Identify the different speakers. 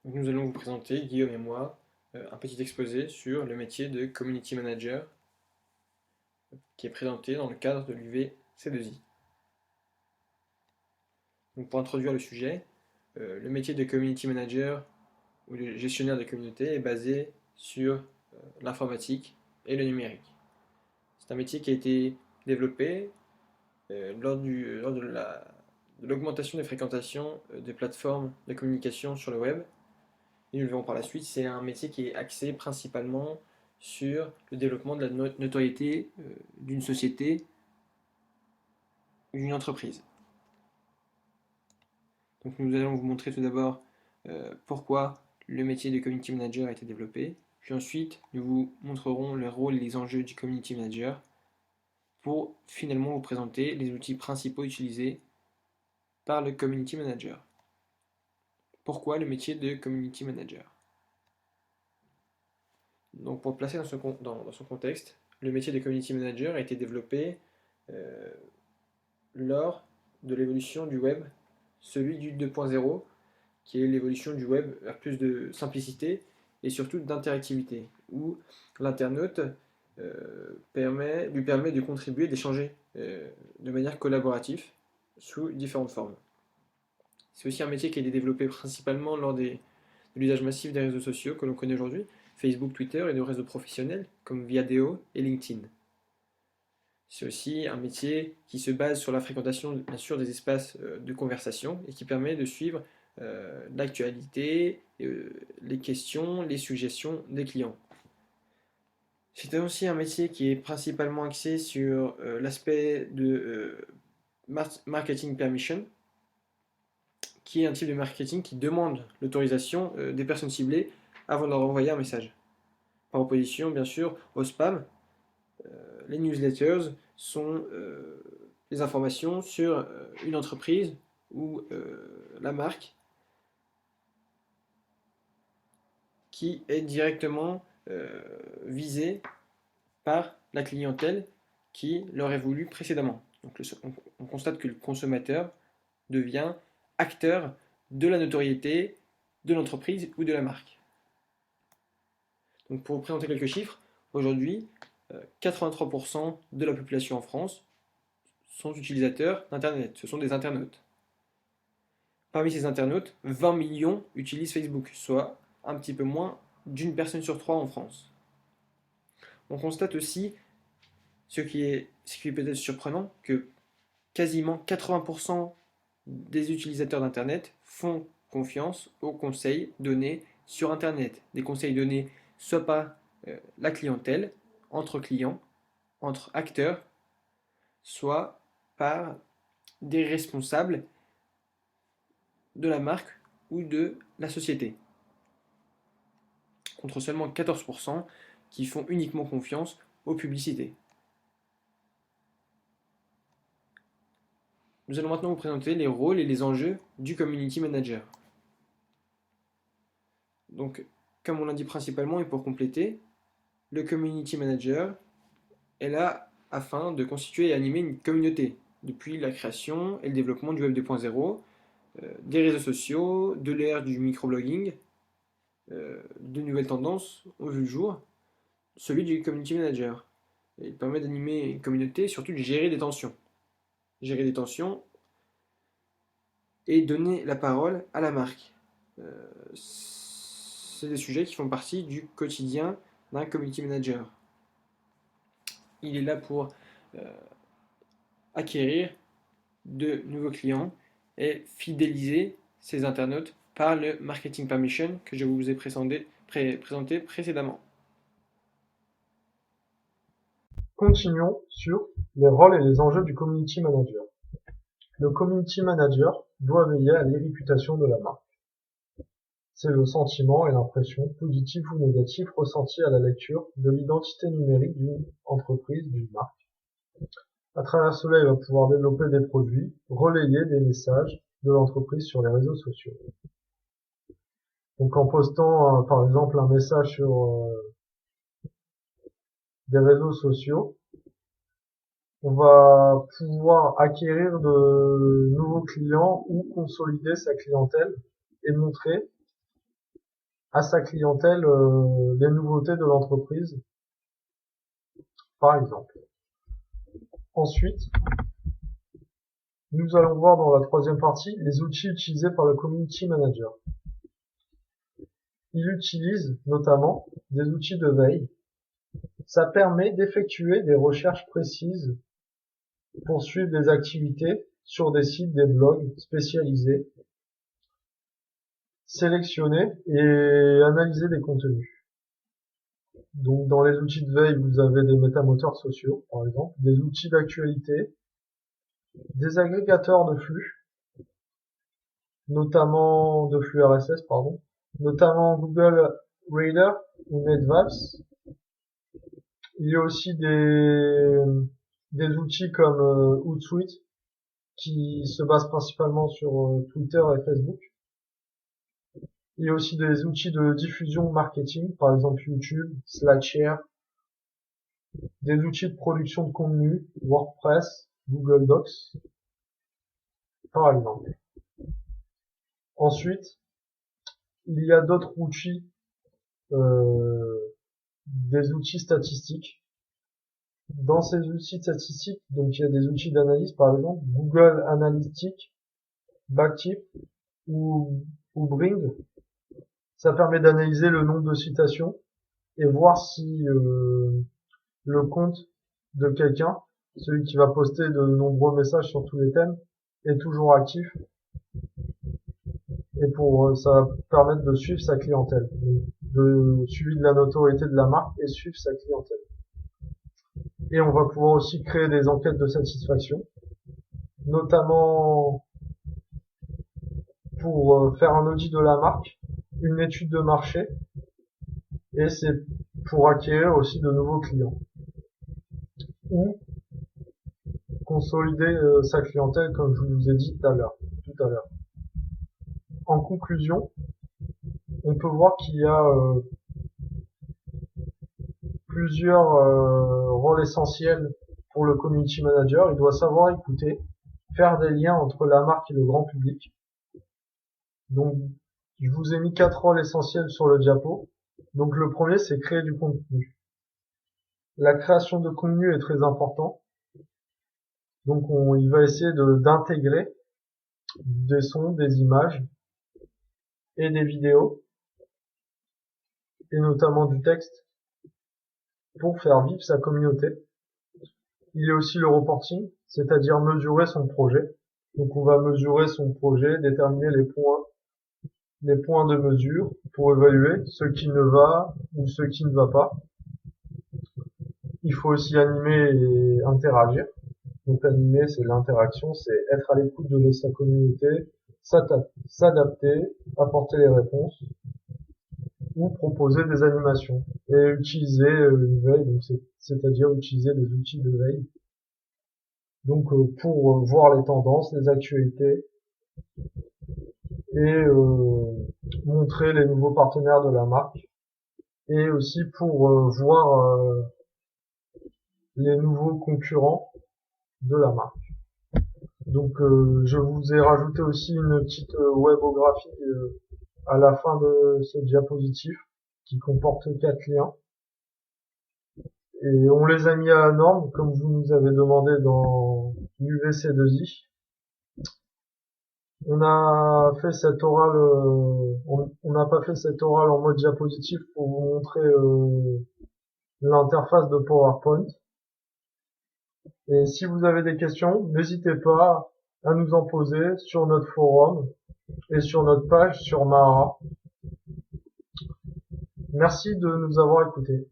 Speaker 1: Donc, nous allons vous présenter, Guillaume et moi, un petit exposé sur le métier de Community Manager qui est présenté dans le cadre de l'UV-C2I. Donc, pour introduire le sujet, le métier de Community Manager ou de gestionnaire de communauté est basé sur l'informatique et le numérique. C'est un métier qui a été développé lors de l'augmentation des fréquentations des plateformes de communication sur le web. Et nous le verrons par la suite, c'est un métier qui est axé principalement sur le développement de la notoriété d'une société ou d'une entreprise. Donc nous allons vous montrer tout d'abord pourquoi le métier de community manager a été développé, puis ensuite nous vous montrerons le rôle et les enjeux du community manager pour finalement vous présenter les outils principaux utilisés par le community manager. Pourquoi le métier de community manager? Donc pour le placer dans son contexte, le métier de community manager a été développé euh, lors de l'évolution du web, celui du 2.0, qui est l'évolution du web vers plus de simplicité et surtout d'interactivité, où l'internaute lui permet de contribuer, d'échanger de manière collaborative sous différentes formes. C'est aussi un métier qui a été développé principalement de l'usage massif des réseaux sociaux que l'on connaît aujourd'hui, Facebook, Twitter et de réseaux professionnels comme Viadeo et LinkedIn. C'est aussi un métier qui se base sur la fréquentation, bien sûr, des espaces de conversation et qui permet de suivre l'actualité, les questions, les suggestions des clients. C'est aussi un métier qui est principalement axé sur l'aspect de marketing permission, qui est un type de marketing qui demande l'autorisation des personnes ciblées avant de leur envoyer un message. Par opposition, bien sûr, au spam, les newsletters sont des informations sur une entreprise ou la marque qui est directement visée par la clientèle qui l'aurait voulu précédemment. Donc on constate que le consommateur devient acteur de la notoriété de l'entreprise ou de la marque. Donc pour vous présenter quelques chiffres, aujourd'hui, 83% de la population en France sont utilisateurs d'Internet, ce sont des internautes. Parmi ces internautes, 20 millions utilisent Facebook, soit un petit peu moins d'une personne sur trois en France. On constate aussi, ce qui est peut-être surprenant, que quasiment 80% des utilisateurs d'Internet font confiance aux conseils donnés sur Internet. Des conseils donnés soit par la clientèle, entre clients, entre acteurs, soit par des responsables de la marque ou de la société, contre seulement 14% qui font uniquement confiance aux publicités. Nous allons maintenant vous présenter les rôles et les enjeux du community manager. Donc, comme on l'a dit principalement et pour compléter, le community manager est là afin de constituer et animer une communauté depuis la création et le développement du Web 2.0, des réseaux sociaux, de l'ère du microblogging, de nouvelles tendances ont vu le jour, celui du community manager. Et il permet d'animer une communauté et surtout de gérer des tensions. Gérer des tensions et donner la parole à la marque. C'est des sujets qui font partie du quotidien d'un community manager. Il est là pour acquérir de nouveaux clients et fidéliser ses internautes par le marketing permission que je vous ai présenté précédemment.
Speaker 2: Continuons sur les rôles et les enjeux du community manager. Le community manager doit veiller à l'irréputation de la marque. C'est le sentiment et l'impression, positive ou négative, ressentis à la lecture de l'identité numérique d'une entreprise, d'une marque. À travers cela, il va pouvoir développer des produits, relayer des messages de l'entreprise sur les réseaux sociaux. Donc en postant par exemple un message sur des réseaux sociaux, on va pouvoir acquérir de nouveaux clients ou consolider sa clientèle et montrer à sa clientèle les nouveautés de l'entreprise, par exemple. Ensuite, nous allons voir dans la troisième partie les outils utilisés par le Community Manager. Il utilise notamment des outils de veille. Ça permet d'effectuer des recherches précises pour suivre des activités sur des sites, des blogs spécialisés, sélectionner et analyser des contenus. Donc dans les outils de veille, vous avez des métamoteurs sociaux, par exemple, des outils d'actualité, des agrégateurs de flux, notamment de flux RSS, pardon, notamment Google Reader ou NetVapes. Il y a aussi des outils comme Hootsuite qui se basent principalement sur Twitter et Facebook. Il y a aussi des outils de diffusion marketing, par exemple YouTube, SlideShare, des outils de production de contenu, WordPress, Google Docs, par exemple. Ensuite, il y a d'autres outils, des outils statistiques. Dans ces outils statistiques, donc il y a des outils d'analyse, par exemple, Google Analytics, Backtip ou Bring. Ça permet d'analyser le nombre de citations et voir si le compte de quelqu'un, celui qui va poster de nombreux messages sur tous les thèmes, est toujours actif. Et ça va permettre de suivre sa clientèle, de suivre de la notoriété de la marque et suivre sa clientèle. Et on va pouvoir aussi créer des enquêtes de satisfaction, notamment pour faire un audit de la marque, une étude de marché, et c'est pour acquérir aussi de nouveaux clients. Ou consolider sa clientèle, comme je vous ai dit tout à l'heure. En conclusion, on peut voir qu'il y a plusieurs rôles essentiels pour le community manager. Il doit savoir écouter, faire des liens entre la marque et le grand public. Donc, je vous ai mis 4 rôles essentiels sur le diapo. Donc, le premier, c'est créer du contenu. La création de contenu est très important. Donc, il va essayer d'intégrer des sons, des images et des vidéos, et notamment du texte, pour faire vivre sa communauté. Il y a aussi le reporting, c'est-à-dire mesurer son projet. Donc, on va mesurer son projet, déterminer les points de mesure pour évaluer ce qui ne va ou ce qui ne va pas. Il faut aussi animer et interagir. Donc animer, c'est l'interaction, c'est être à l'écoute de sa communauté, s'adapter, apporter les réponses ou proposer des animations et utiliser une veille, donc c'est-à-dire utiliser des outils de veille. Donc pour voir les tendances, les actualités et montrer les nouveaux partenaires de la marque et aussi pour voir les nouveaux concurrents de la marque. Donc je vous ai rajouté aussi une petite webographie à la fin de ce diapositive qui comporte 4 liens. Et on les a mis à la norme comme vous nous avez demandé dans l'UVC2I. On a fait cet oral, on n'a pas fait cet oral en mode diapositive pour vous montrer l'interface de PowerPoint. Et si vous avez des questions, n'hésitez pas à nous en poser sur notre forum et sur notre page sur Mahara. Merci de nous avoir écoutés.